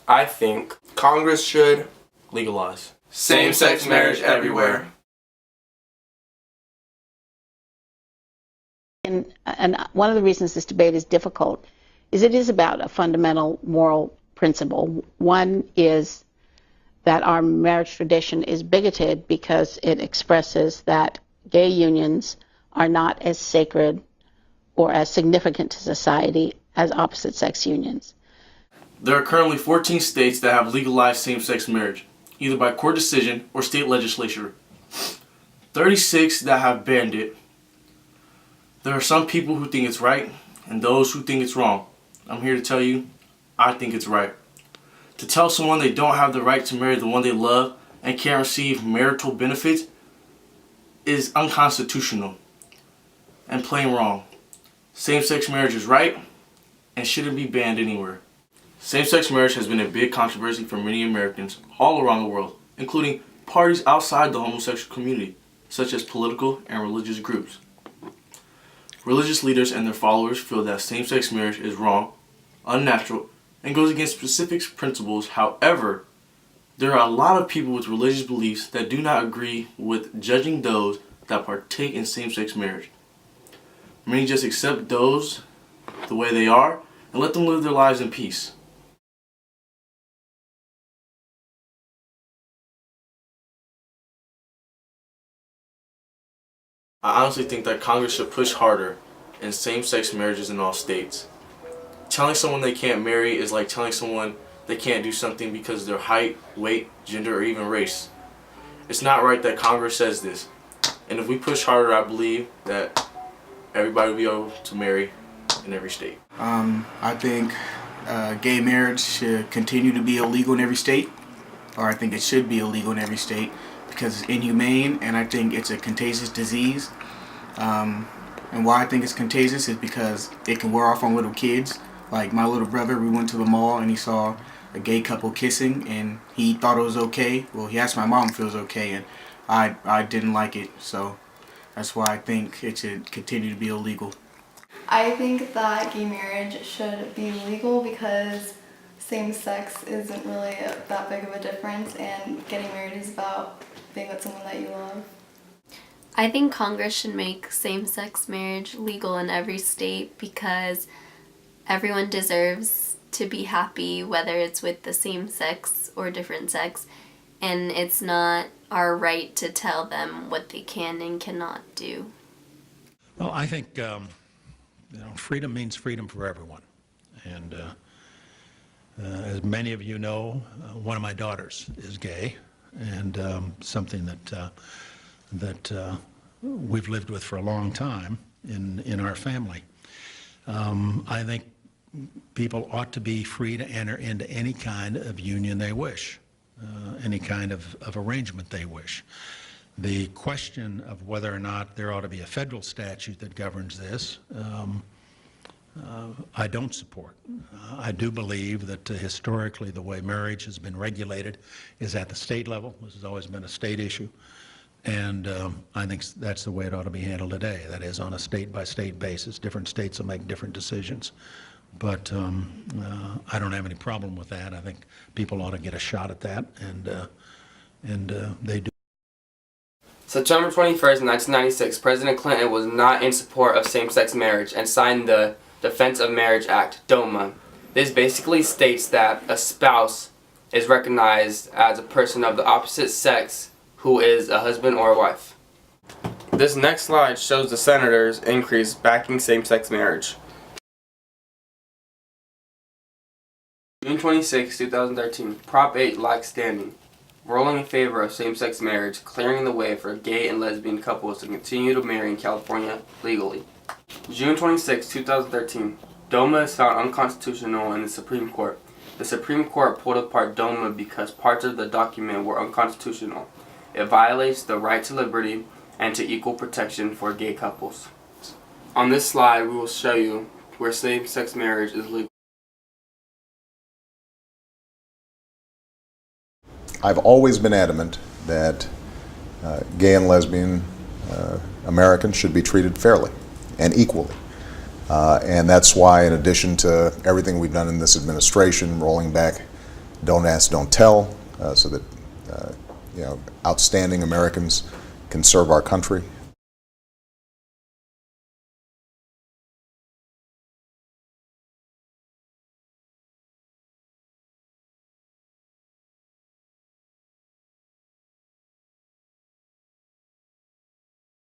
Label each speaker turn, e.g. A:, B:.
A: I think Congress should legalize
B: same-sex marriage everywhere.
C: And one of the reasons this debate is difficult is it is about a fundamental moral principle. One is that our marriage tradition is bigoted because it expresses that gay unions are not as sacred or as significant to society as opposite-sex unions.
D: There are currently 14 states that have legalized same-sex marriage, either by court decision or state legislature. 36 that have banned it. There are some people who think it's right and those who think it's wrong. I'm here to tell you, I think it's right. To tell someone they don't have the right to marry the one they love and can't receive marital benefits is unconstitutional and plain wrong. Same-sex marriage is right and shouldn't be banned anywhere. Same-sex marriage has been a big controversy for many Americans all around the world, including parties outside the homosexual community, such as political and religious groups. Religious leaders and their followers feel that same-sex marriage is wrong, unnatural, and goes against specific principles. However, there are a lot of people with religious beliefs that do not agree with judging those that partake in same-sex marriage. Many just accept those the way they are and let them live their lives in peace. I honestly think that Congress should push harder in same-sex marriages in all states. Telling someone they can't marry is like telling someone they can't do something because of their height, weight, gender, or even race. It's not right that Congress says this. And if we push harder, I believe that everybody will be able to marry in every state.
E: I think gay marriage should continue to be illegal in every state, or I think it should be illegal in every state because it's inhumane and I think it's a contagious disease. And why I think it's contagious is because it can wear off on little kids. Like my little brother, we went to the mall and he saw a gay couple kissing and he thought it was okay. Well, he asked my mom if it was okay and I didn't like it. So that's why I think it should continue to be illegal.
F: I think that gay marriage should be legal because same-sex isn't really that big of a difference and getting married is about being with someone that you love.
G: I think Congress should make same-sex marriage legal in every state because everyone deserves to be happy whether it's with the same sex or different sex, and it's not our right to tell them what they can and cannot do.
H: Well, I think freedom means freedom for everyone, and as many of you know, one of my daughters is gay, and something that we've lived with for a long time in our family. I think people ought to be free to enter into any kind of union they wish, any kind of arrangement they wish. The question of whether or not there ought to be a federal statute that governs this, I don't support. I do believe that historically the way marriage has been regulated is at the state level. This has always been a state issue. And I think that's the way it ought to be handled today. That is, on a state-by-state basis. Different states will make different decisions. But I don't have any problem with that. I think people ought to get a shot at that, and they do.
B: September 21st, 1996, President Clinton was not in support of same-sex marriage and signed the Defense of Marriage Act, DOMA. This basically states that a spouse is recognized as a person of the opposite sex who is a husband or a wife.
A: This next slide shows the senators increase backing same-sex marriage.
B: June 26, 2013, Prop 8 lacks standing, ruling in favor of same-sex marriage, clearing the way for gay and lesbian couples to continue to marry in California legally. June 26, 2013, DOMA is found unconstitutional in the Supreme Court. The Supreme Court pulled apart DOMA because parts of the document were unconstitutional. It violates the right to liberty and to equal protection for gay couples. On this slide, we will show you where same-sex marriage is legal.
I: I've always been adamant that gay and lesbian Americans should be treated fairly and equally. And that's why, in addition to everything we've done in this administration, rolling back don't ask, don't tell, so that outstanding Americans can serve our country